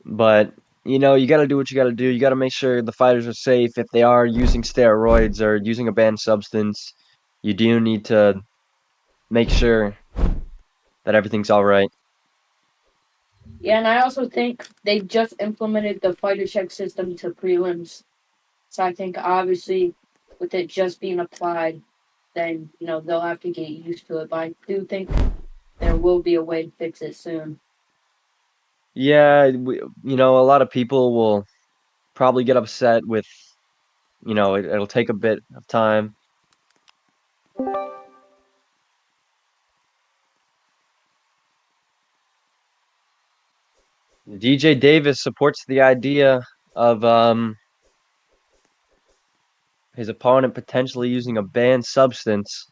But you know, you got to do what you got to do. You got to make sure the fighters are safe. If they are using steroids or using a banned substance, you do need to make sure that everything's all right. Yeah, and I also think they just implemented the fighter check system to prelims. So I think obviously with it just being applied, then they'll have to get used to it. But I do think there will be a way to fix it soon. Yeah, you know, a lot of people will probably get upset with, you know, it'll take a bit of time. DJ Davis supports the idea of his opponent potentially using a banned substance.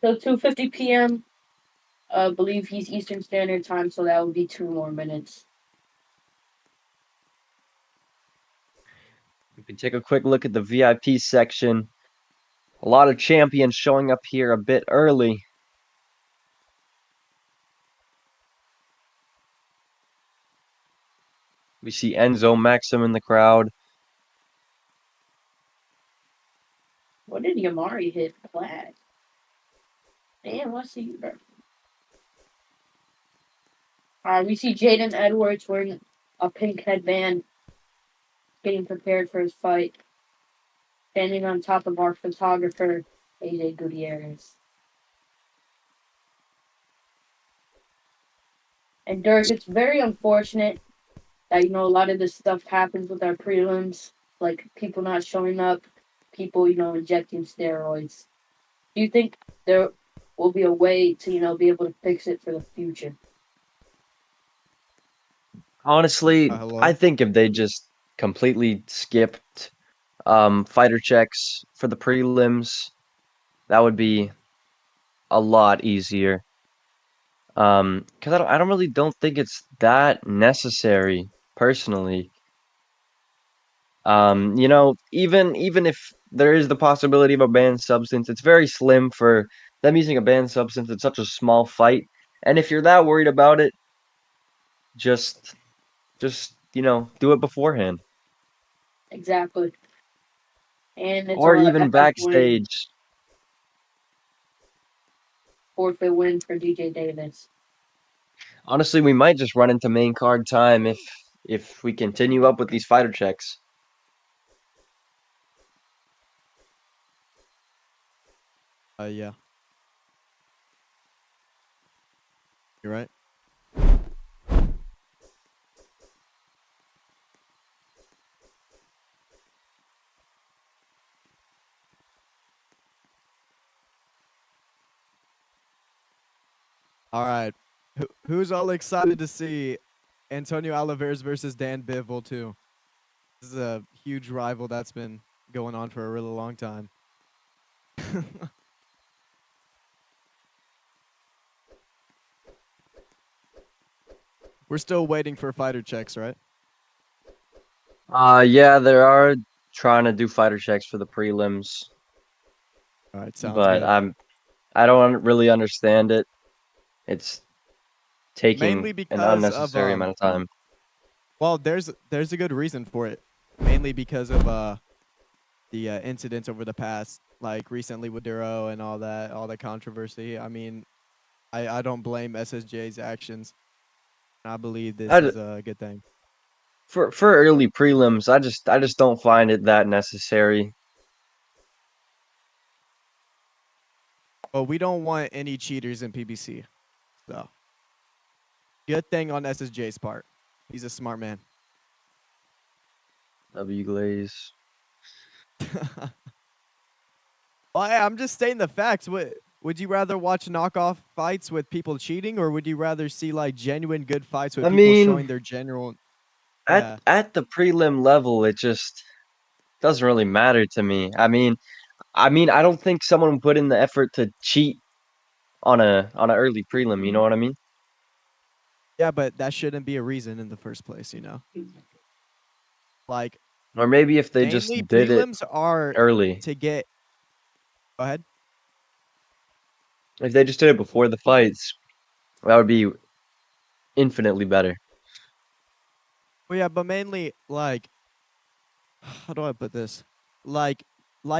So 2:50 p.m. I believe he's Eastern Standard Time, so that would be 2 more minutes. We can take a quick look at the VIP section. A lot of champions showing up here a bit early. We see Enzo Maxim in the crowd. What did Yamari hit? Flag. Damn, what's he? We see Jaden Edwards wearing a pink headband, getting prepared for his fight, standing on top of our photographer, AJ Gutierrez. And Dirk, it's very unfortunate that a lot of this stuff happens with our prelims, like people not showing up, people injecting steroids. Do you think there will be a way to be able to fix it for the future? Honestly, I Hello. think if they just completely skipped fighter checks for the prelims, that would be a lot easier. Because I don't really don't think it's that necessary personally. You know, even if there is the possibility of a banned substance, it's very slim for them using a banned substance in such a small fight. And if you're that worried about it, just you know, do it beforehand. Exactly. And it's Or a even epic win, backstage. forfeit win for DJ Davis. Honestly, we might just run into main card time if we continue up with these fighter checks. Yeah. You're right. All right. Who's all excited to see Antonio Alvarez versus Dan Bivol II? This is a huge rival that's been going on for a really long time. We're still waiting for fighter checks, right? Yeah, there are trying to do fighter checks for the prelims, All right, sounds but good. I don't really understand it. It's taking Mainly an because of unnecessary amount of time. well, there's a good reason for it. Mainly because of the incidents over the past, like recently with Duro and all that controversy. I mean, I don't blame SSJ's actions. I believe this I is a good thing. for early prelims, I just don't find it that necessary. But we don't want any cheaters in PBC. So, good thing on SSJ's part. He's a smart man. W Glaze. Well, I'm just stating the facts. Would you rather watch knockoff fights with people cheating, or would you rather see like genuine good fights with I people mean, showing their general? Yeah, at the prelim level, it just doesn't really matter to me. I don't think someone would put in the effort to cheat on a early prelim. You know what I mean? yeah, but that shouldn't be a reason in the first place. You know, like Or maybe if they just Mainly did it prelims are early. to get. Go ahead. If they just did it before the fights, that would be infinitely better. Well, yeah, but mainly like, how do I put this? Like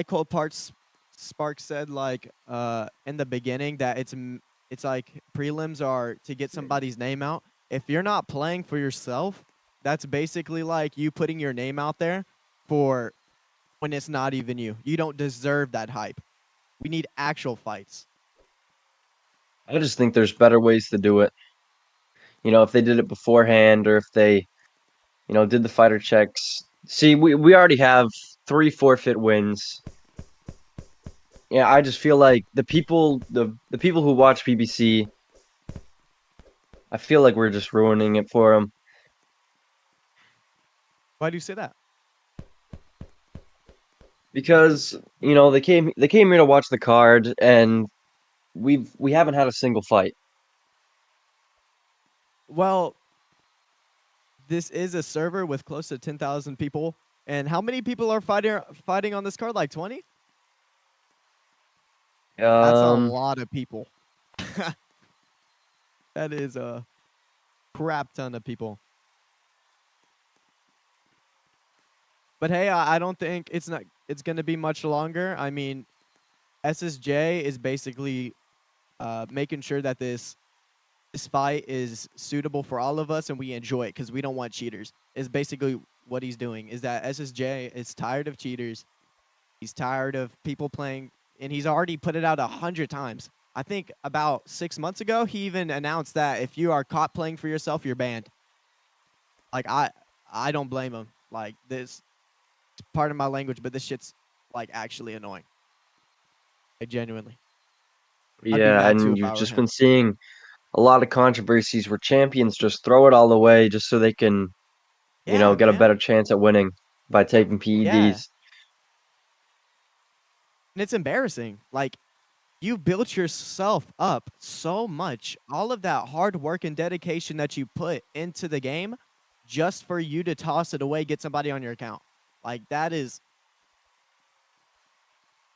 Cole Parts Sparks said, like in the beginning, that it's like prelims are to get somebody's name out. If you're not playing for yourself, that's basically like you putting your name out there for when it's not even you. You don't deserve that hype. We need actual fights. I just think there's better ways to do it. You know, if they did it beforehand or if they, did the fighter checks. See, we already have 3 forfeit wins. Yeah, I just feel like the people who watch PBC, I feel like we're just ruining it for them Why do you say that? because, they came here to watch the card and we haven't had a single fight. Well, this is a server with close to 10,000 people. And how many people are fighting on this card? Like 20? That's a Um, lot of people. That is a crap ton of people. But hey, I don't think it's going to be much longer. I mean, SSJ is basically making sure that this fight is suitable for all of us and we enjoy it because we don't want cheaters. Is basically what he's doing. Is that SSJ is tired of cheaters. He's tired of people playing, and he's already put it out 100 times. I think about 6 months ago, he even announced that if you are caught playing for yourself, you're banned. Like, I don't blame him. Like, this, part of my language, but this shit's, like, actually annoying. Like, genuinely. I'd be yeah, mad, too, and if I you've were just him. been seeing a lot of controversies where champions just throw it all away just so they can, Yeah, get a man. better chance at winning by taking Yeah. PEDs. And it's embarrassing. Like, you built yourself up so much. All of that hard work and dedication that you put into the game just for you to toss it away, get somebody on your account. Like, that is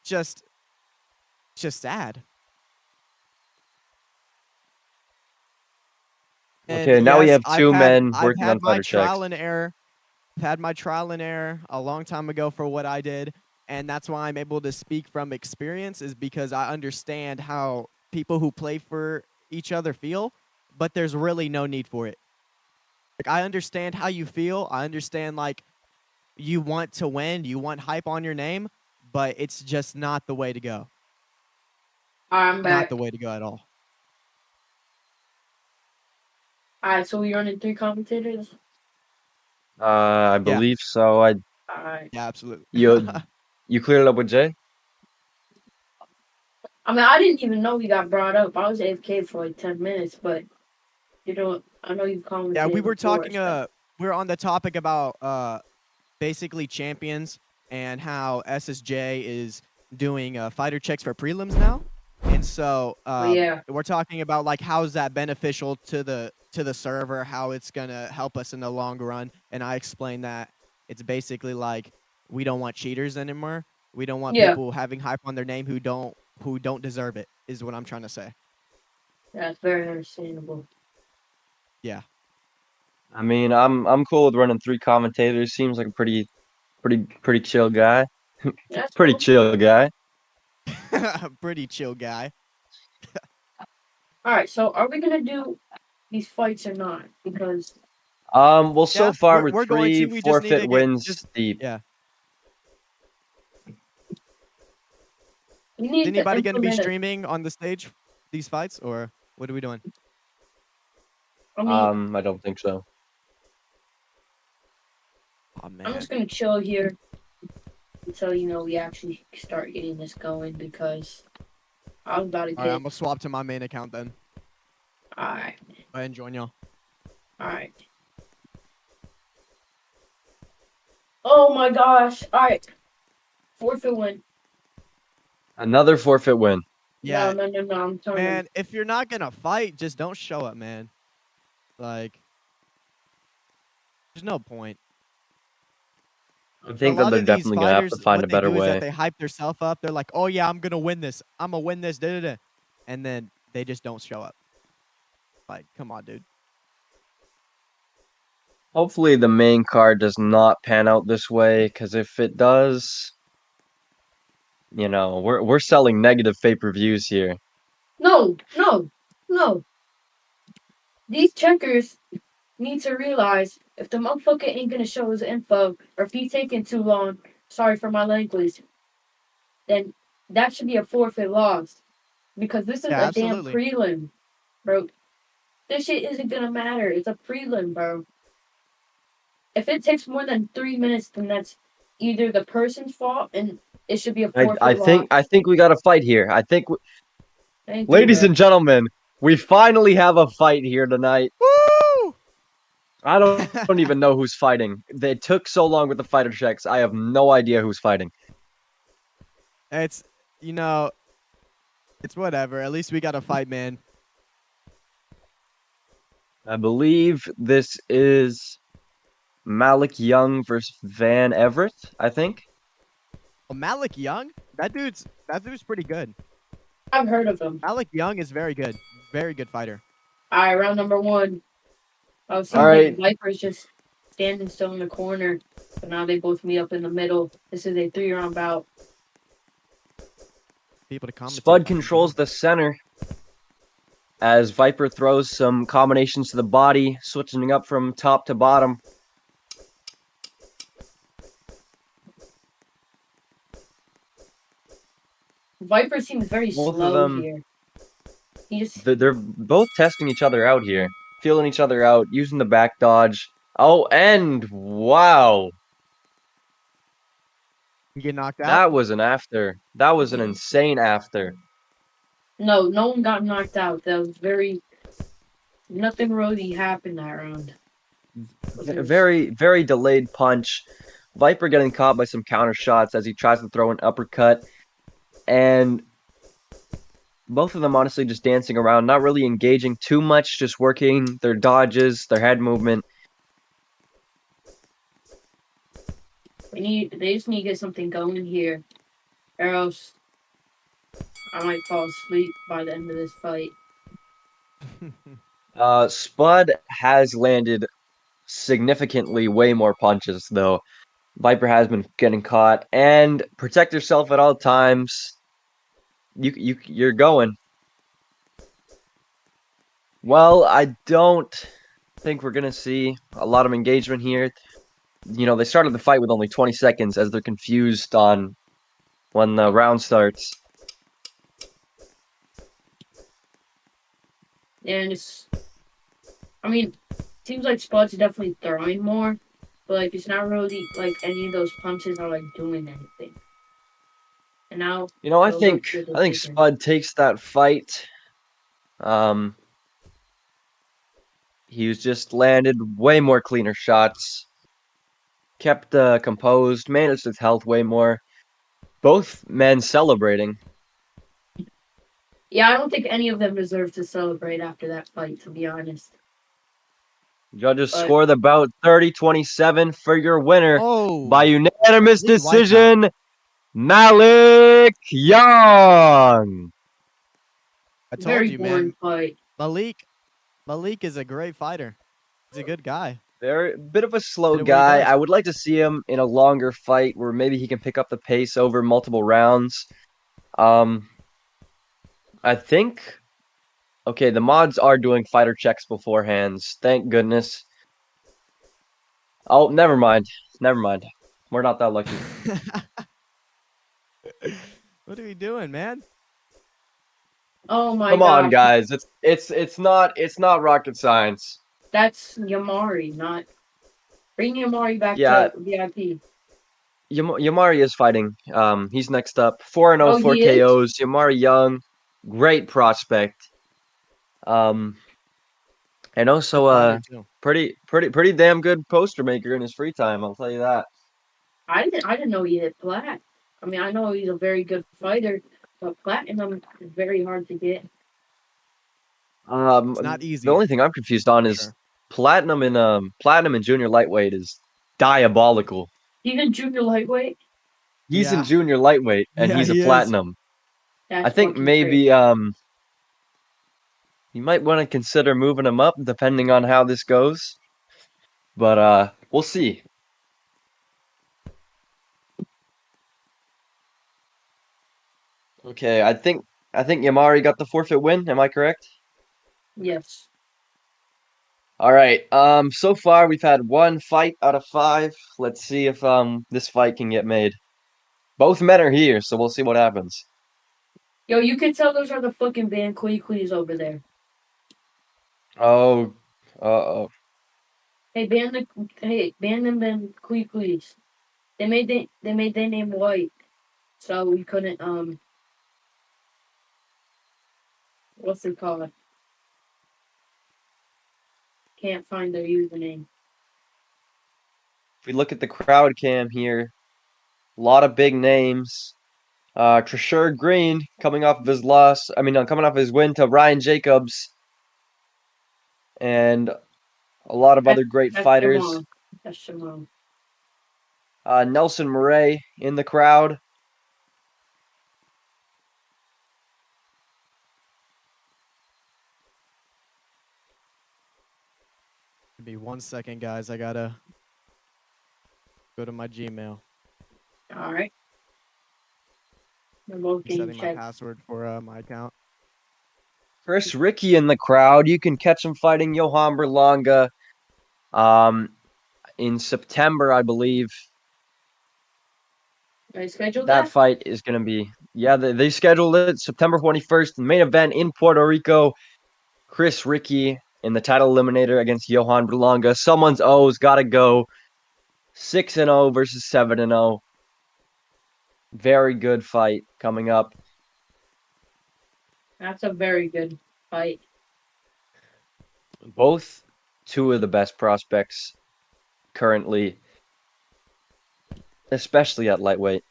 just sad. And Okay, now we yes, have two men working on my fighter checks. trial and error. I've had my trial and error a long time ago for what I did, and that's why I'm able to speak from experience, is because I understand how people who play for each other feel, but there's really no need for it. Like, I understand how you feel. I understand, like, you want to win, you want hype on your name, but it's just not the way to go. I'm Not back. the way to go at all. Alright, so we're running 3 commentators? I Yeah. believe so. Alright. Yeah, absolutely. You cleared it up with Jay? I mean, I didn't even know he got brought up. I was AFK for like 10 minutes, but I know you've commented. Yeah, we were before, talking. so. We were on the topic about basically champions and how SSJ is doing fighter checks for prelims now, and so Yeah. we're talking about like how is that beneficial to the server, how it's gonna help us in the long run, and I explained that it's basically like we don't want cheaters anymore. We don't want Yeah. people having hype on their name who don't deserve it. Is what I'm trying to say. That's very understandable. Yeah. I mean, I'm cool with running 3 commentators. Seems like a pretty chill guy. That's Pretty cool. chill guy. Pretty chill guy. Alright, so are we gonna do these fights or not? Because Well, so Yeah, far we're we're going 3 to. We just need forfeit to get wins deep. yeah. we Is need to anybody going to be implement it. streaming on the stage these fights, or what are we doing? I mean, I don't think so. Oh I'm man. just gonna chill here until we actually start getting this going because I was about to All right, I'm get. gonna swap to my main account then. Alright, Go ahead and join y'all. alright. Oh my gosh! Alright, forfeit win. Another forfeit win. Yeah, No, I'm telling man. If you're not gonna fight, just don't show up, man. Like, there's no point. I A think that lot they're of these definitely gonna have to fighters, find what a they better do is that way. they hype themselves up. They're like, "Oh yeah, I'm gonna win this. I'm gonna win this." Da, da, da. And then they just don't show up. Like, come on, dude. Hopefully, the main card does not pan out this way, because if it does, we're selling negative pay-per-views here. No, no, no. These checkers need to realize if the motherfucker ain't gonna show his info, or if he's taking too long, sorry for my language, then that should be a forfeit loss. Because this is Yeah, a damn absolutely. prelim, bro. This shit isn't gonna matter. It's a prelim, bro. If it takes more than 3 minutes, then that's either the person's fault and it should be a I forfeit loss. think we got a fight here. Thank you, Ladies bro. and gentlemen, we finally have a fight here tonight. Woo! I don't even know who's fighting. They took so long with the fighter checks. I have no idea who's fighting. It's you know, it's whatever. At least we got a fight, man. I believe this is Malik Young versus Van Everett, I think. Oh, Malik Young? That dude's pretty good. I've heard of them. Malik Young is very good. Very good fighter. All right, round number one. Oh, it seems All right. like Viper's just standing still in the corner, but now they both meet up in the middle. This is a 3-round bout. People to commentate. Spud controls the center as Viper throws some combinations to the body, switching up from top to bottom. Viper seems very Both of slow them- here. He just They're both testing each other out here, feeling each other out, using the back dodge. Oh, and wow, You get knocked out. that was an after. That was an insane after. no one got knocked out. That was nothing really happened that round. Very, very delayed punch. Viper getting caught by some counter shots as he tries to throw an uppercut. And both of them honestly just dancing around, not really engaging too much, just working their dodges, their head movement. They just need to get something going here, or else I might fall asleep by the end of this fight. Spud has landed significantly way more punches, though. Viper has been getting caught, and protect yourself at all times. You're going. Well, I don't think we're gonna see a lot of engagement here. They started the fight with only 20 seconds as they're confused on when the round starts. And seems like Spud's definitely throwing more, but like it's not really like any of those punches are like doing anything. And now I they'll think go for the I think decision. Spud takes that fight. He was just landed way more cleaner shots. Kept composed, managed his health way more. Both men celebrating. Yeah, I don't think any of them deserve to celebrate after that fight, to be honest. Judges But- score the bout 30-27 for your winner Oh, by unanimous big wipeout. decision, Malik Young. I told Very you, boring man. fight. Malik is a great fighter. He's a good guy. They're a bit of a slow Good at what he guy. does. I would like to see him in a longer fight where maybe he can pick up the pace over multiple rounds. I think. Okay, the mods are doing fighter checks beforehand. Thank goodness. Oh, never mind. Never mind. We're not that lucky. What are we doing, man? Oh my Come god. on, guys. It's not rocket science. That's Yamari, not bring Yamari back Yeah. to VIP. Yamari is fighting. He's next up. 4-0, Oh, 4 he is? KOs. Yamari Young, great prospect. And also Good fighter, too. pretty damn good poster maker in his free time. I'll tell you that. I didn't know he hit plat. I mean, I know he's a very good fighter, but platinum is very hard to get. It's not easy. The only thing I'm confused on is Sure. platinum in junior lightweight is diabolical. He's a junior lightweight. He's in Yeah. junior lightweight, and Yeah, he's a he is. platinum. That's I think fucking maybe crazy. you might want to consider moving him up depending on how this goes. But we'll see. Okay, I think Yamari got the forfeit win. Am I correct? Yes. All right. So far we've had 1 fight out of 5. Let's see if this fight can get made. Both men are here, so we'll see what happens. Yo, you can tell those are the fucking band Queequees over there. Oh, uh-oh. Hey, ban them band Queequees. They made their name white, so we couldn't what's it called? Can't find their username. If we look at the crowd cam here, a lot of big names. Trishur Green coming off of his loss. Coming off his win to Ryan Jacobs, and a lot of other great That's fighters. Shimon. That's Shimon. Nelson Murray in the crowd. Give me 1 second, guys. I gotta go to my Gmail. All right. I'm Remote game setting my check. password for my account. Chris Ricky in the crowd. You can catch him fighting Johan Berlanga in September, I believe. I scheduled That that. fight is going to be, yeah, they scheduled it September 21st. The main event in Puerto Rico. Chris Ricky in the title eliminator against Johan Berlanga. Someone's O's got to go. 6-0 versus 7-0. Very good fight coming up. That's a very good fight. Both two of the best prospects currently, especially at lightweight.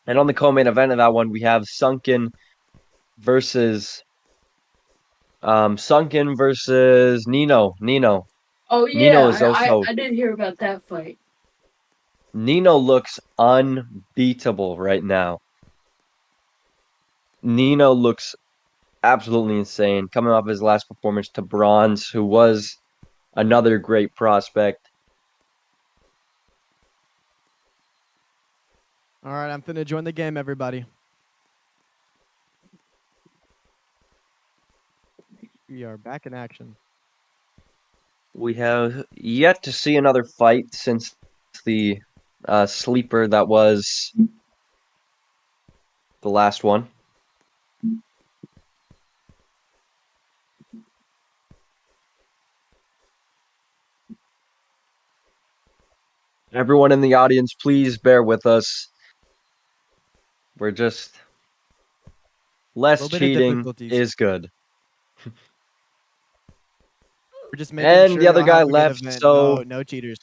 And on the co-main event of that one, we have Sunken versus Nino. Oh Nino yeah, is also I did hear about that fight. Nino looks unbeatable right now. Nino looks absolutely insane, coming off his last performance to Bronze, who was another great prospect. All right, I'm finna join the game, everybody. We are back in action. We have yet to see another fight since the sleeper that was the last one. Everyone in the audience, please bear with us. We're just less Little bit of cheating difficulties. is good. We're just making And sure the other y'all guy have a good left, event. so No cheaters.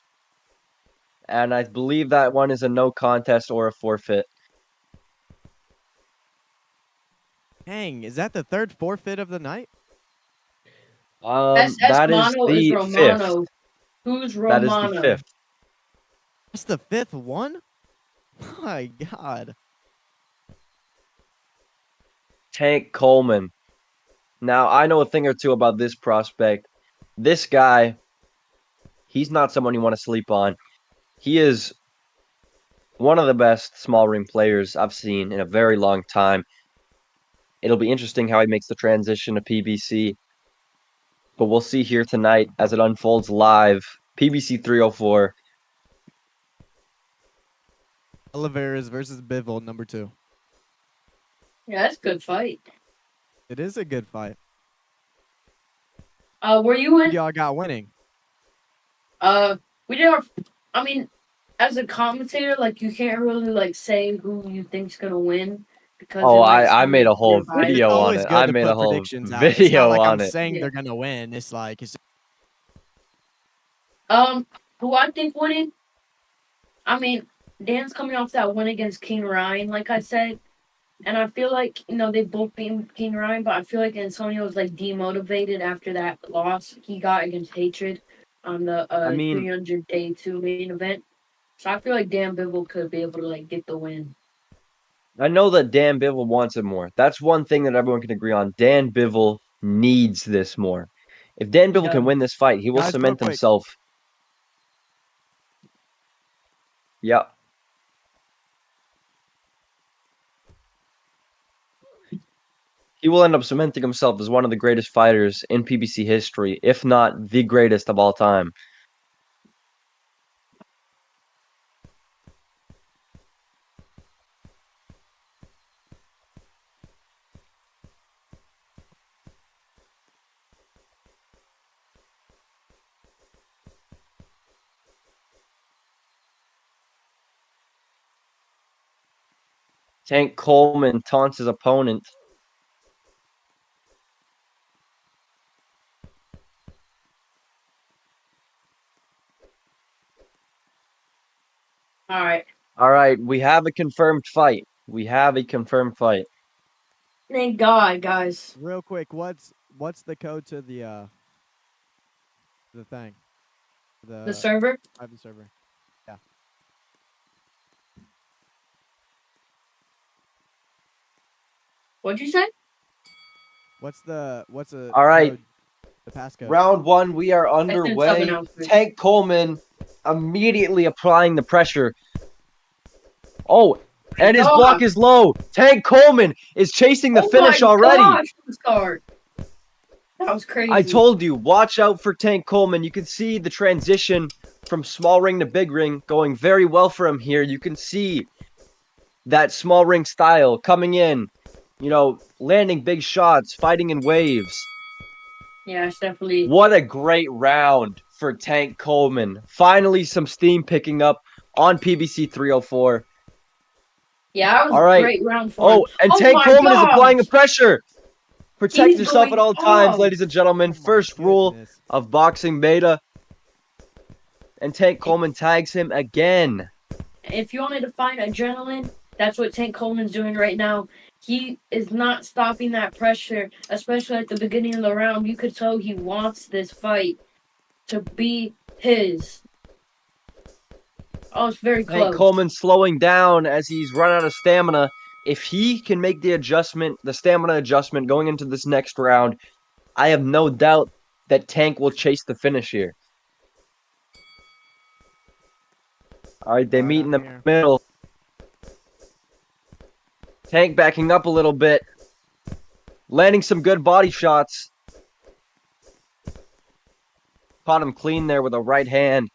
and I believe that one is a no contest or a forfeit. Dang, is that the third forfeit of the night? That is Mono is the Romano. fifth. Who's That is the Romano? fifth. That's the fifth one? My God. Tank Coleman. Now, I know a thing or two about this prospect. This guy, he's not someone you want to sleep on. He is one of the best small ring players I've seen in a very long time. It'll be interesting how he makes the transition to PBC. But we'll see here tonight as it unfolds live. PBC 304. Alvarez versus Bivol, number 2. Yeah, that's a good fight. It is a good fight. Were you in? Y'all got winning. We did our. I mean, as a commentator, like you can't really like say who you think's gonna win because Oh, it might I sound made a like whole you're It's video on always it. good I to made put a whole predictions out. It's not video like I'm on it. saying Yeah. they're gonna win. It's like Who I think winning? I mean, Dan's coming off that win against King Ryan, like I said, and I feel like they both beat King Ryan, but I feel like Antonio was like demotivated after that loss he got against Hatred on the I mean, 300 day 2 main event. So I feel like Dan Bivol could be able to like get the win. I know that Dan Bivol wants it more. That's one thing that everyone can agree on. Dan Bivol needs this more. If Dan Bivol can win this fight, he will Guys, real cement quick. himself. Yeah. He will end up cementing himself as one of the greatest fighters in PBC history, if not the greatest of all time. Tank Coleman taunts his opponent. All right. All right, we have a confirmed fight. We have a confirmed fight. Thank God, guys. Real quick, what's the code to the thing? The server. Private server. Yeah. What'd you say? What's the All right. code, the passcode? Round 1, we are sub underway. announcements. Tank Coleman immediately applying the pressure. Oh, and his God. block is low. Tank Coleman is chasing the Oh finish my already. gosh, start. That was crazy. I told you, watch out for Tank Coleman. You can see the transition from small ring to big ring going very well for him here. You can see that small ring style coming in, you know, landing big shots, fighting in waves. Yeah, it's definitely. What a great round for Tank Coleman. Finally, some steam picking up on PBC 304. Yeah, that was All right. a great round for him. Oh, and Oh Tank my Coleman is applying the gosh. pressure. Protect He's yourself going at all times, off. ladies and gentlemen. Oh my First rule goodness. of boxing beta. And Tank Coleman tags him again. If you wanted to find adrenaline, that's what Tank Coleman's doing right now. He is not stopping that pressure, especially at the beginning of the round. You could tell he wants this fight to be his. Oh, it's very close. Tank Coleman slowing down as he's run out of stamina. If he can make the adjustment, the stamina adjustment going into this next round, I have no doubt that Tank will chase the finish here. All right, they meet in the Amir. middle. Tank backing up a little bit. Landing some good body shots. Caught him clean there with a right hand.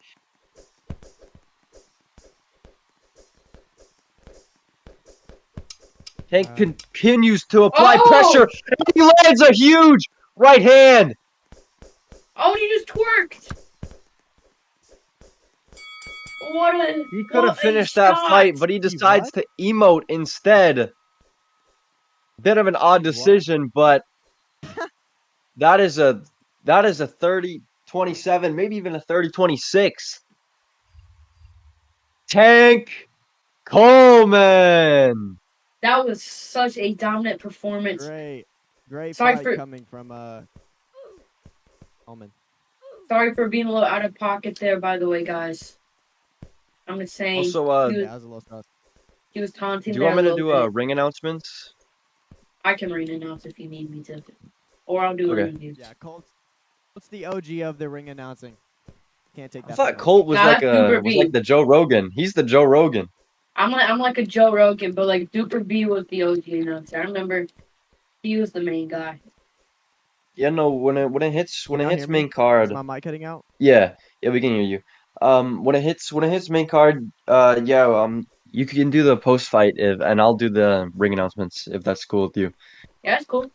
Tank continues to apply pressure. And he lands a huge right hand. Oh, he just twerked. He could have finished that fight, but he decides to emote instead. Bit of an odd decision, but that is a 30-27, maybe even a 30-26. Tank Coleman. That was such a dominant performance. Great Sorry fight for- coming from Coleman. Sorry for being a little out of pocket there, by the way, guys. I'm just saying. Also, he was, Yeah, that was a little tough. he was taunting do you there want me a to little do bit. ring announcements? I can ring announce if you need me to. Or I'll do Okay. a review. Yeah, Colt's the OG of the ring announcing. Can't take that. I thought from him. Colt was Nah, like that's Super was B. like the Joe Rogan. He's the Joe Rogan. I'm like a Joe Rogan, but like Duper B was the OG announcer. I remember he was the main guy. Yeah, no, when it hits Can y'all hear me? main card. Is my mic cutting out? Yeah, we can hear you. When it hits main card, you can do the post fight and I'll do the ring announcements if that's cool with you. Yeah, that's cool.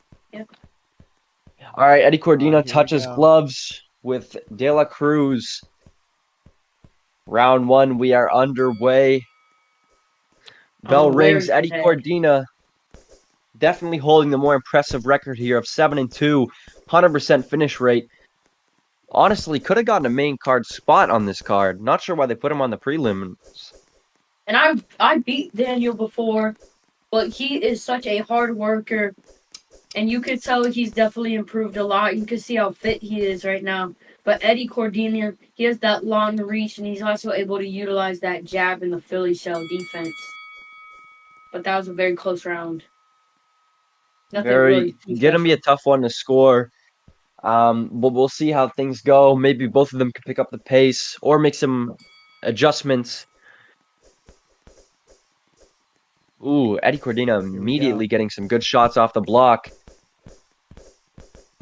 All right, Eddie Cordina Here we touches go. gloves with De La Cruz. Round 1, we are underway. Bell Oh, rings. where's Eddie the head? Cordina definitely holding the more impressive record here of 7-2, 100% finish rate. Honestly, could have gotten a main card spot on this card. Not sure why they put him on the prelims. And I beat Daniel before, but he is such a hard worker. And you could tell he's definitely improved a lot. You can see how fit he is right now. But Eddie Cordina, he has that long reach, and he's also able to utilize that jab in the Philly shell defense. But that was a very close round. Nothing really too Gonna be a special. tough one to score. But we'll see how things go. Maybe both of them can pick up the pace or make some adjustments. Ooh, Eddie Cordina Here we go. immediately getting some good shots off the block.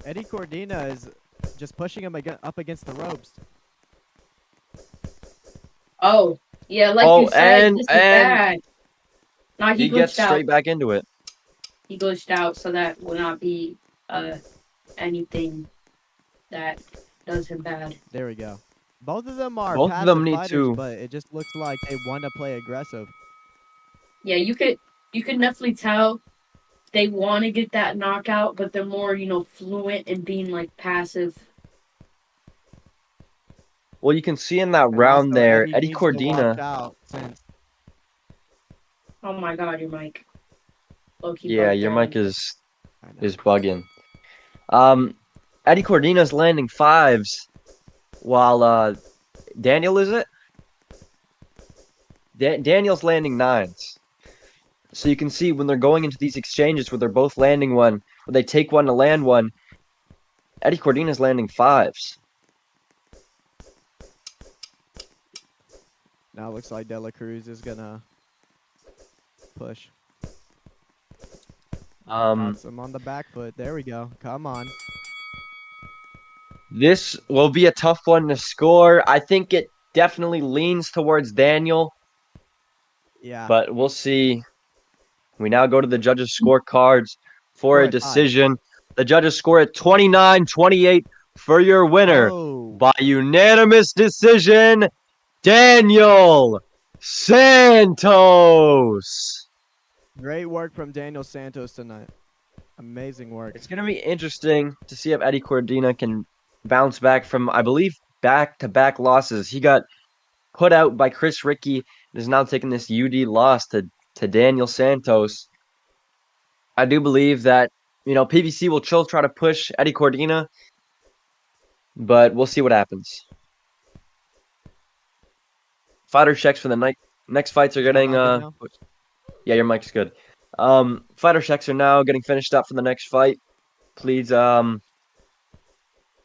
Eddie Cordina is just pushing him up against the ropes. Oh, yeah, like Oh, you said, and- this is and bad. Nah, He he gets glitched out. straight back into it. He glitched out, so that will not be anything that does him bad. There we go. Both of them are Both of passive them need fighters, to- but it just looks like they want to play aggressive. Yeah, you could definitely tell they want to get that knockout, but they're more, fluent in being like passive. Well, you can see in that And round also, there, Eddie Eddie needs to watch Cordina. out since Oh my god, your mic. Low-key Yeah, bugged your out. mic is I know. bugging. Eddie Cordina's landing fives, while Daniel is it? Daniel's landing nines. So you can see when they're going into these exchanges where they're both landing one, where they take one to land one, Eddie Cordina's landing fives. Now it looks like De La Cruz is gonna push. Got him on the back foot. There we go. Come on. This will be a tough one to score. I think it definitely leans towards Daniel, Yeah. but we'll see. We now go to the judges' scorecards for a 4-5. decision. The judges score at 29-28 for your winner Oh. by unanimous decision, Daniel Santos. Great work from Daniel Santos tonight. Amazing work. It's going to be interesting to see if Eddie Cordina can bounce back from, I believe, back-to-back losses. He got put out by Chris Ricky and is now taking this UD loss to Daniel Santos. I do believe that, PBC will still try to push Eddie Cordina, but we'll see what happens. Fighter checks for the next fights are getting now? yeah, your mic's good. Fighter checks are now getting finished up for the next fight. Please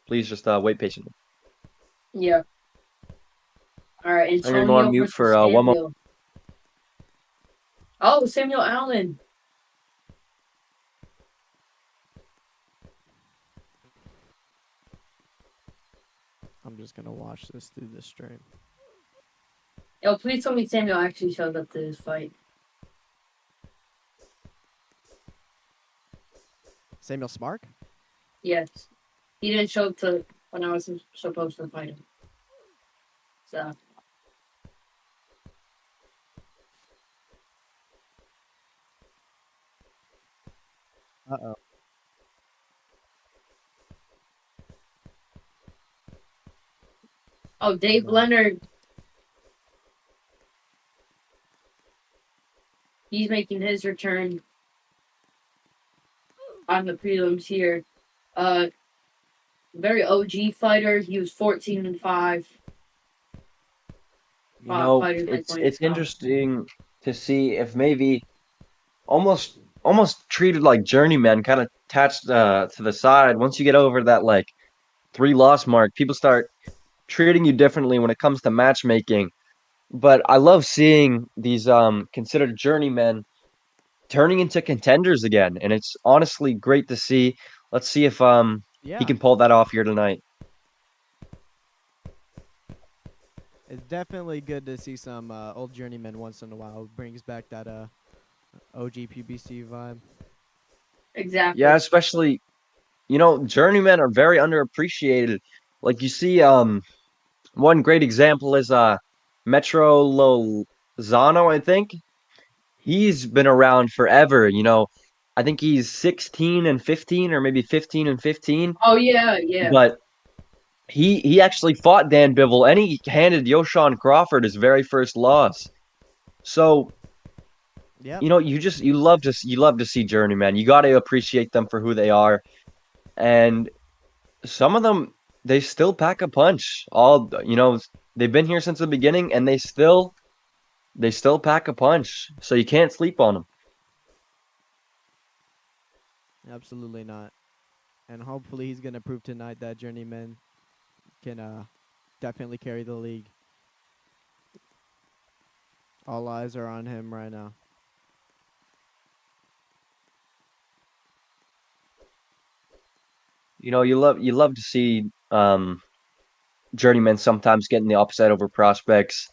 just wait patiently. Yeah. All right, I'm gonna Antonio go on mute versus for one more. Samuel. Oh, Samuel Allen. I'm just gonna watch this through the stream. Yo, please tell me Samuel actually showed up to this fight. Samuel Smark? Yes. He didn't show up to when I was supposed to fight him. So. Uh-oh. Oh, Dave No. Leonard. He's making his return on the prelims here. Very OG fighter. He was 14-5. It's interesting to see if maybe almost treated like journeymen, kind of attached to the side. Once you get over that 3-loss mark, people start treating you differently when it comes to matchmaking. But I love seeing these considered journeymen turning into contenders again, and it's honestly great to see. Let's see if he can pull that off here tonight. It's definitely good to see some old journeyman once in a while. It brings back that OG PBC vibe. Exactly. Yeah, especially, journeymen are very underappreciated. Like you see, one great example is Metro Lozano, I think. He's been around forever, I think he's 16-15 or maybe 15-15. Oh yeah, yeah. But he actually fought Dan Bivol and he handed Yoshan Crawford his very first loss. So, yeah, you love to see journeymen. You got to appreciate them for who they are. And some of them they still pack a punch. They've been here since the beginning, and they still pack a punch. So you can't sleep on them. Absolutely not. And hopefully he's gonna prove tonight that journeyman can definitely carry the league. All eyes are on him right now. You love to see journeymen sometimes getting the upset over prospects.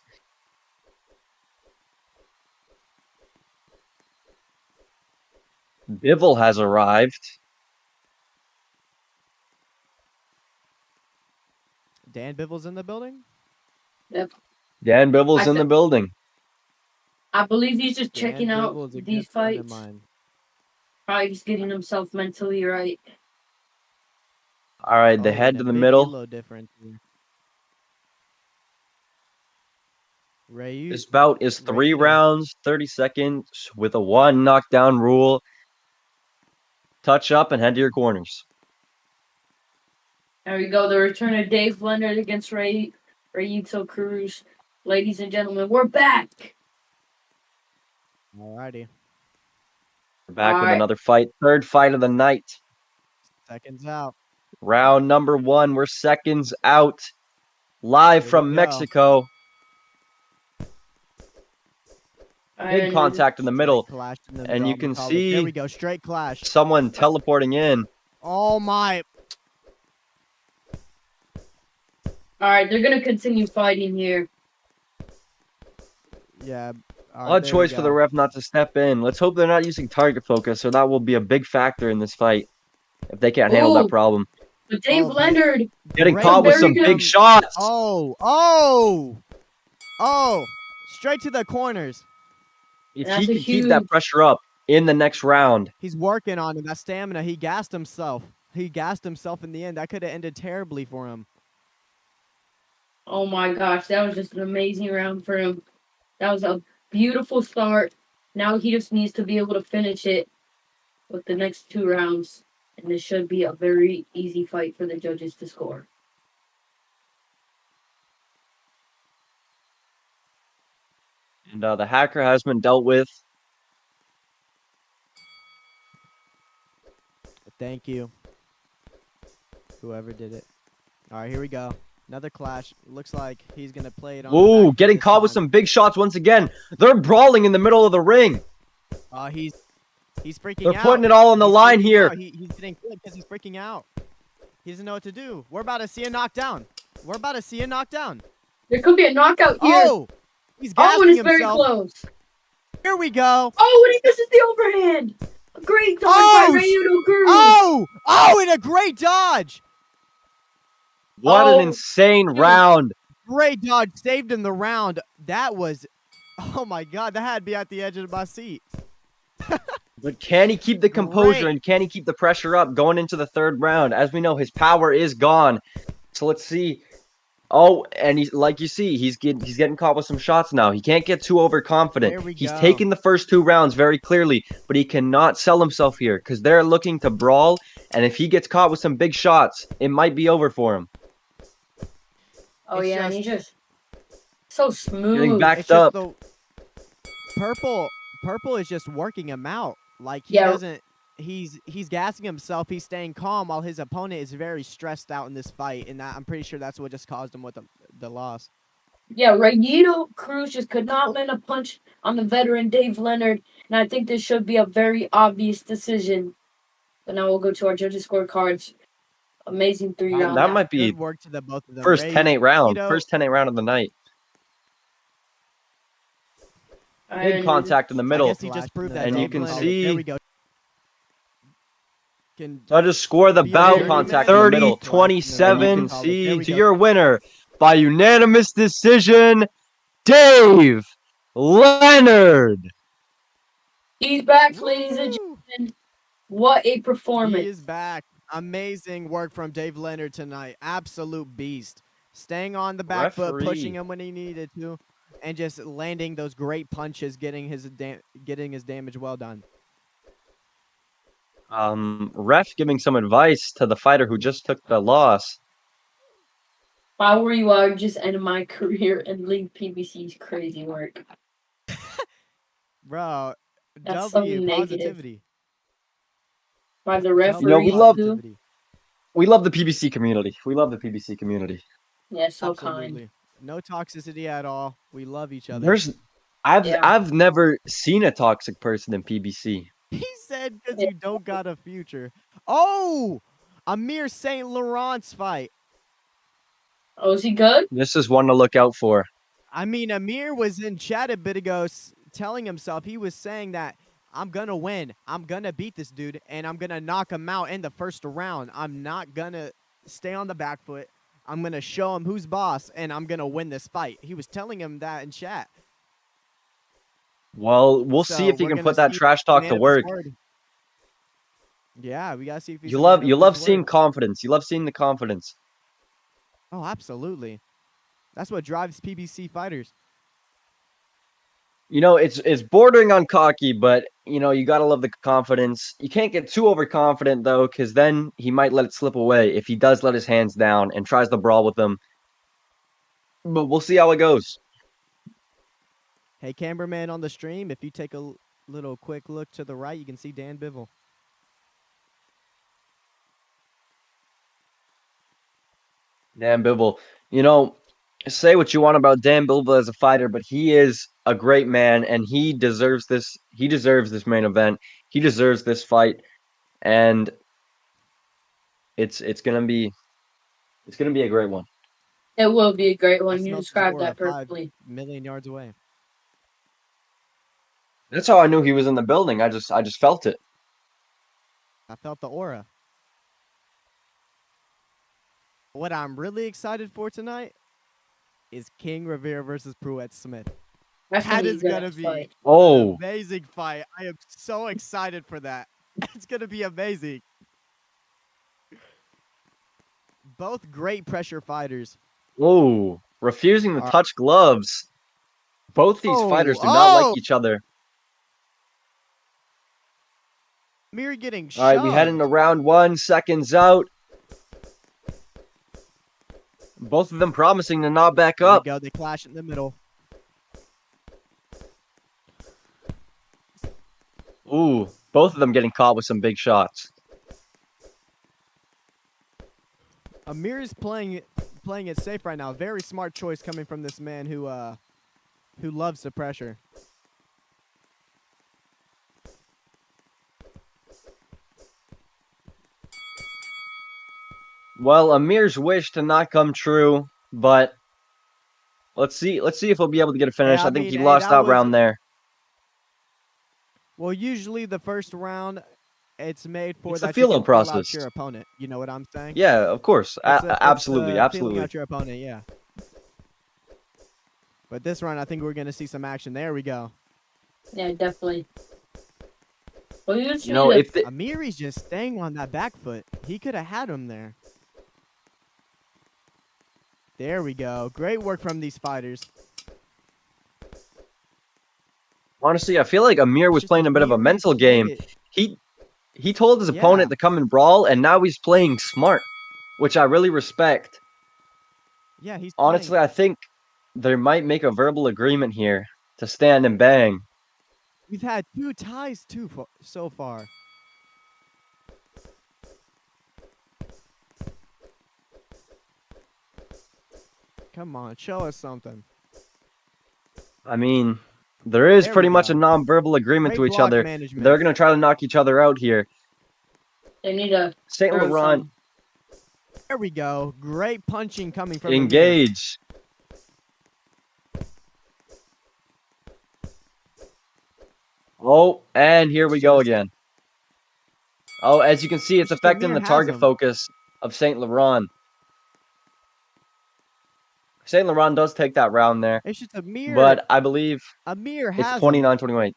Bivol has arrived. Dan Bivol's in the building? Yep. Dan Bivol's in the building. I believe he's just checking Dan out Bivol's a these good friend of fights. mine. Probably just getting himself mentally right. All right, the Oh, head and to a the big middle. elo difference here. Ray, This bout is 3 Rayito. rounds, 30 seconds, with a 1 knockdown rule. Touch up and head to your corners. There we go. The return of Dave Leonard against Rayito Cruz. Ladies and gentlemen, we're back. Alrighty. We're back with Alright. another fight. Third fight of the night. Seconds out. Round number 1. We're seconds out. Live Here we from go. Mexico. Big And contact in the middle. Straight clash in the And you drama can college. There we see go. Straight clash. someone teleporting in. Oh my. Alright, they're gonna continue fighting here. Yeah. Odd choice for the ref not to step in. Let's hope they're not using target focus, or that will be a big factor in this fight if they can't handle that Ooh. problem. But Dave but Leonard Getting great caught with very some good- big shots. Oh. Straight to the corners. If That's he a can keep that huge- pressure up in the next round. He's working on it. That stamina. He gassed himself. He gassed himself in the end. That could have ended terribly for him. Oh my gosh, that was just an amazing round for him. That was a beautiful start. Now he just needs to be able to finish it with the next 2 rounds. And this should be a very easy fight for the judges to score. And the hacker has been dealt with. Thank you. Whoever did it. All right, here we go. Another clash. Looks like he's going to play it on the back Ooh, foot getting this caught with time. some big shots once again. They're brawling in the middle of the ring. He's freaking They're out. putting it all on the He's line freaking here. out. He's getting killed because he's freaking out. He doesn't know what to do. We're about to see a knockdown. There could be a knockout here. Oh, he's gassing and it's very himself. close. Here we go. Oh, and he misses the overhand. A great dodge by Rayito Cruz. And a great dodge. What Oh, an insane dude. round. Great dodge. Saved him the round. That was, oh my God, that had to be at the edge of my seat. But can he keep the composure Great. and can he keep the pressure up going into the 3rd round? As we know, his power is gone. So let's see. Oh, and like you see, he's getting caught with some shots now. He can't get too overconfident. There we He's go. taking the first 2 rounds very clearly, but he cannot sell himself here because they're looking to brawl. And if he gets caught with some big shots, it might be over for him. Oh, It's yeah, and just- he's just so smooth. Getting back It's just up. the purple is just working him out. Like he Yeah. doesn't. He's gassing himself. He's staying calm while his opponent is very stressed out in this fight, and I'm pretty sure that's what just caused him with the loss. Yeah, Rayito Cruz just could not land a punch on the veteran Dave Leonard, and I think this should be a very obvious decision. But now we'll go to our judges' scorecards. Amazing 3 round. That might be Good work to the both of them. first 10-8 round. Rayito- First 10-8 round of the night. Big contact in the I middle. guess he just proved that. And you Dave can Leonard- see- There we go. Judges score the Be a bout journeyman. contact in the middle. 30-27. And you can There see we to go. your winner by unanimous decision, Dave Leonard. He's back, ladies and Woo! gentlemen. What a He performance. is back. Amazing work from Dave Leonard tonight. Absolute beast. Staying on the back foot, Referee. pushing him when he needed to, and just landing those great punches, getting his damage well done. Ref giving some advice to the fighter who just took the loss. How were you? I would just end my career and leave PBC's crazy work. Bro, That's so W negative. positivity. By the W referee, positivity. We love the PBC community. We love the PBC community. Yeah, so Absolutely. kind. No toxicity at all. We love each other. I've never seen a toxic person in PBC. He said because you don't got a future. Oh, Amir St. Laurent's fight. Oh, is he good? This is one to look out for. I mean, Amir was in chat a bit ago telling himself, he was saying that I'm going to win. I'm going to beat this dude, and I'm going to knock him out in the first round. I'm not going to stay on the back foot. I'm going to show him who's boss, and I'm going to win this fight. He was telling him that in chat. Well, we'll see if he can put that trash talk to work. Yeah, we got to see if he's You love seeing confidence. You love seeing the confidence. Oh, absolutely. That's what drives PBC fighters. You know, it's bordering on cocky, but you know, you gotta love the confidence. You can't get too overconfident though, because then he might let it slip away if he does let his hands down and tries to brawl with them. But we'll see how it goes. Hey, cameraman on the stream, if you take a little quick look to the right, you can see Dan Bivol. Dan Bivol. You know, say what you want about Dan Bivol as a fighter, but he is a great man, and he deserves this. He deserves this main event. He deserves this fight, and it's gonna be a great one. It will be a great one. You described that 5 perfectly. million yards away. That's how I knew he was in the building. I just felt it. I felt the aura. What I'm really excited for tonight is King Rivera versus Pruitt Smith. That is going to be an amazing fight. I am so excited for that. It's going to be amazing. Both great pressure fighters. Oh, refusing to touch gloves. Both these fighters do not like each other. Amir getting shoved. All right, we head into round 1, seconds out. Both of them promising to not back up. There we go. They clash in the middle. Ooh, both of them getting caught with some big shots. Amir is playing it safe right now. Very smart choice coming from this man who loves the pressure. Well, Amir's wish to not come true, but let's see if he'll be able to get a finish. Yeah, I think he lost that round there. Well, usually the first round, it's made for it's that the feel process. Out your opponent. You know what I'm saying? Yeah, of course. Absolutely. Feeling out your opponent, yeah. But this round, I think we're going to see some action. There we go. Yeah, definitely. Well, you know, if Amiri's just staying on that back foot. He could have had him there. There we go. Great work from these fighters. Honestly, I feel like Amir was playing a bit of a mental game. He told his opponent to come and brawl, and now he's playing smart, which I really respect. Yeah, he's honestly, I think they might make a verbal agreement here to stand and bang. We've had 2 ties so far. Come on, show us something. I mean, there is pretty much a non-verbal agreement to each other. They're going to try to knock each other out here. They need a St. Laurent. There we go. Great punching coming from Engage. Oh, and here we go again. Oh, as you can see, it's affecting the target focus of St. Laurent. St. Laurent does take that round there. It's just Amir. But I believe Amir it's 29-28.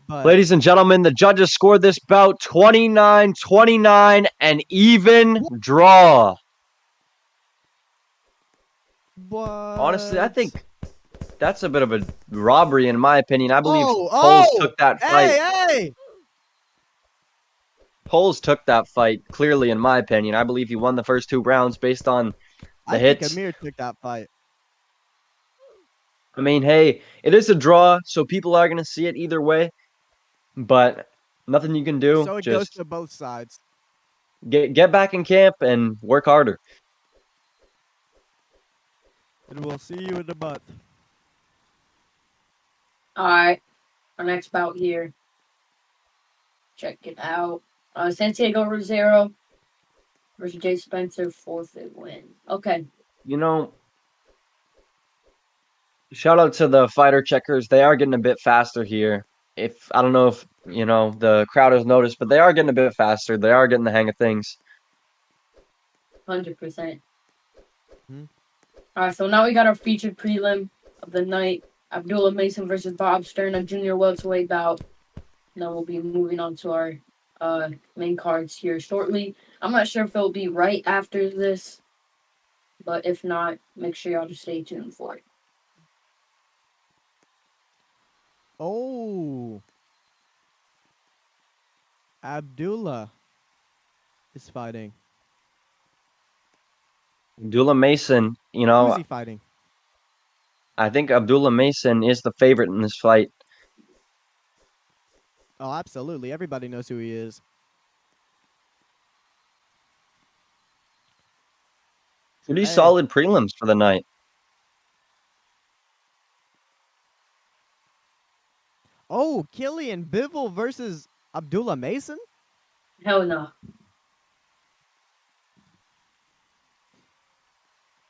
But ladies and gentlemen, the judges scored this bout 29-29, an even draw. What? Honestly, I think that's a bit of a robbery, in my opinion. I believe Poles took that fight. Hey! Poles took that fight, clearly, in my opinion. I believe he won the first 2 rounds based on the I think hits. Amir took that fight. I mean, hey, it is a draw, so people are gonna see it either way. But nothing you can do. So it goes Just to both sides. get back in camp and work harder. And we'll see you in a month. All right, our next bout here. Check it out. Santiago Rosero versus Jay Spencer, forfeit win. Okay. You know, shout out to the fighter checkers. They are getting a bit faster here. If I don't know if the crowd has noticed, but they are getting a bit faster. They are getting the hang of things. 100%. Hmm. All right, so now we got our featured prelim of the night. Abdullah Mason versus Bob Stern, a junior welterweight bout. And then we'll be moving on to our main cards here shortly. I'm not sure if it'll be right after this, but if not, make sure y'all just stay tuned for it. Oh. Abdullah is fighting. Abdullah Mason, Who's he fighting? I think Abdullah Mason is the favorite in this fight. Oh, absolutely. Everybody knows who he is. Pretty Hey. solid prelims for the night. Oh, Killian Bivol versus Abdullah Mason? Hell no.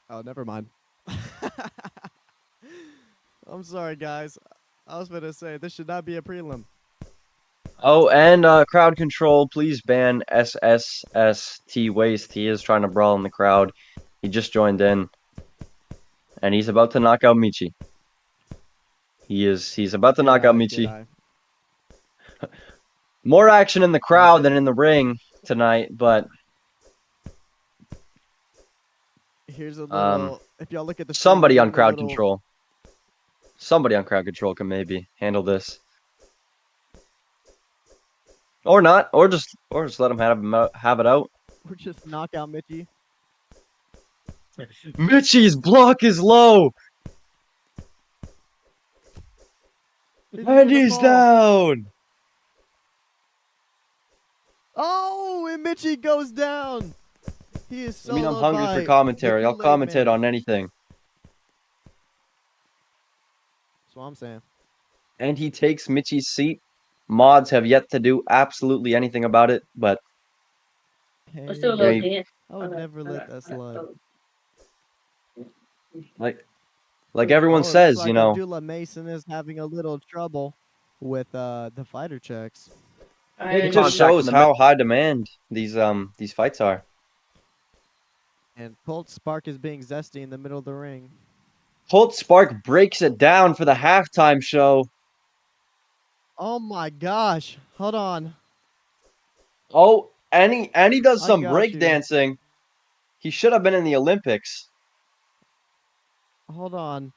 Oh, never mind. I'm sorry, guys. I was going to say, this should not be a prelim. Oh, and crowd control, please ban SSST Waste. He is trying to brawl in the crowd. He just joined in. And he's about to knock out Michi. He's about to knock out Michi. More action in the crowd than in the ring tonight, but here's a little if y'all look at the somebody screen, on crowd control. Somebody on crowd control can maybe handle this. Or not, or just let him have it out. Or just knock out Michi. Michi's block is low. And he's down. Oh, and Michi goes down. He is so. I mean, I'm hungry for commentary. I'll commentate on anything. That's what I'm saying. And he takes Michi's seat. Mods have yet to do absolutely anything about it, but Let's do a little dance. I would never let that slide. Like everyone says, like Abdullah Mason is having a little trouble with the fighter checks. It just shows how high demand these fights are. And Colt Spark is being zesty in the middle of the ring. Colt Spark breaks it down for the halftime show. Oh my gosh. Hold on. Oh, and he does some breakdancing. He should have been in the Olympics. Hold on.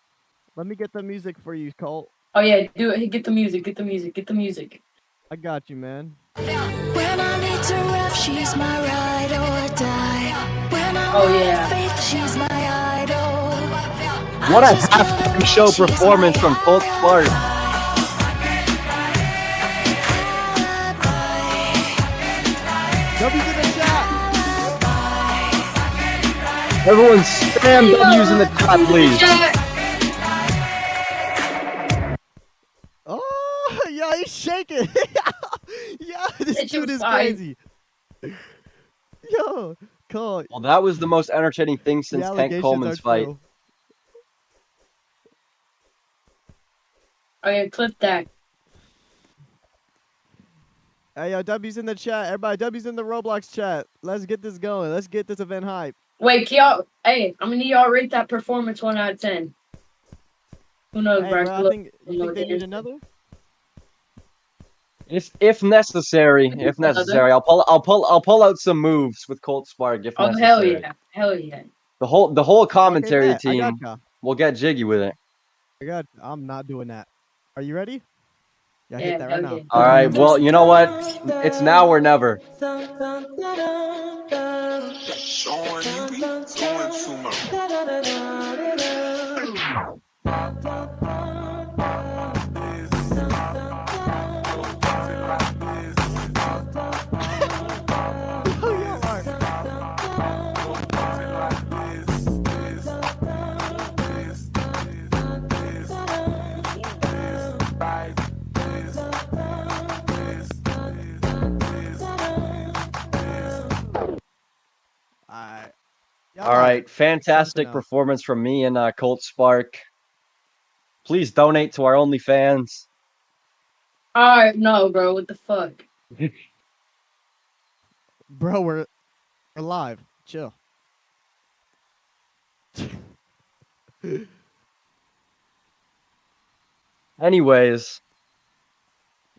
Let me get the music for you, Colt. Oh yeah, do it. Get the music. Get the music. Get the music. I got you, man. When I need to ref, she's my ride or die. When I'm Oh yeah. faith, she's my idol. What a halftime show performance from Colt Spark. W's in the chat. Everyone spam W's in the chat, please. Oh, yeah, he's shaking. Yeah, this It's dude is fine. crazy. Yo, Colt. Well, that was the most entertaining thing since The Tank allegations Coleman's are fight. true. Oh yeah, clip that. Hey, yo, W's in the chat. Everybody, W's in the Roblox chat. Let's get this going. Let's get this event hype. Wait, can y'all? Hey, I'm gonna need y'all rate that performance 1 out of 10. Who knows, Hey, bro? bro, you think they need another? If necessary, I'll pull out some moves with Colt Spark if Oh necessary. hell yeah. The whole commentary Okay, team I gotcha. will get jiggy with it. I'm not doing that. Are you ready? Yeah, Yeah, hit that right hell now. yeah. All right. Well, you know what? It's now or never. Oh, y'all are. Alright. Y'all All are right. something Fantastic else. performance from me and Colt Spark. Please donate to our OnlyFans. Alright, no, bro. What the fuck? Bro, we're live. Chill. Anyways,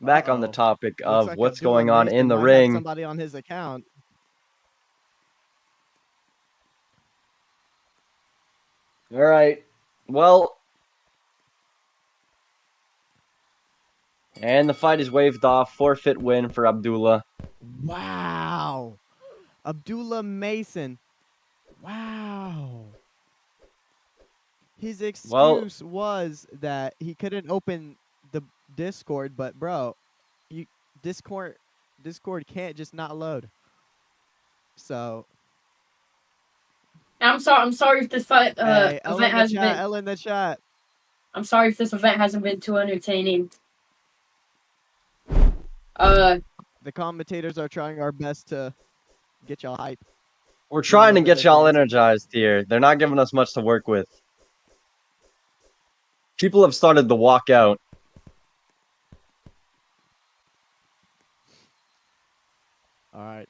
back on the Uh-oh. topic Looks of like what's Abdullah going on in Mason the might have ring. somebody on his account. All right. Well, and the fight is waved off. Forfeit win for Abdullah. Wow. Abdullah Mason. Wow. His excuse was that he couldn't open the Discord, but bro, you Discord can't just not load. So I'm sorry if this fight hey, L event in the hasn't chat, been. L in the chat. I'm sorry if this event hasn't been too entertaining. Uh, The commentators are trying our best to get y'all hype. We're Give a trying to little bit get of y'all dancing. energized here. They're not giving us much to work with. People have started to walk out. All right.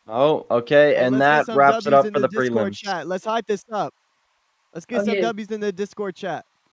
Oh, okay. Hey, And let's get that some wraps it W's up in for the the Discord prelims. chat. Let's hype this up. Let's get Oh, some yeah. W's in the Discord chat.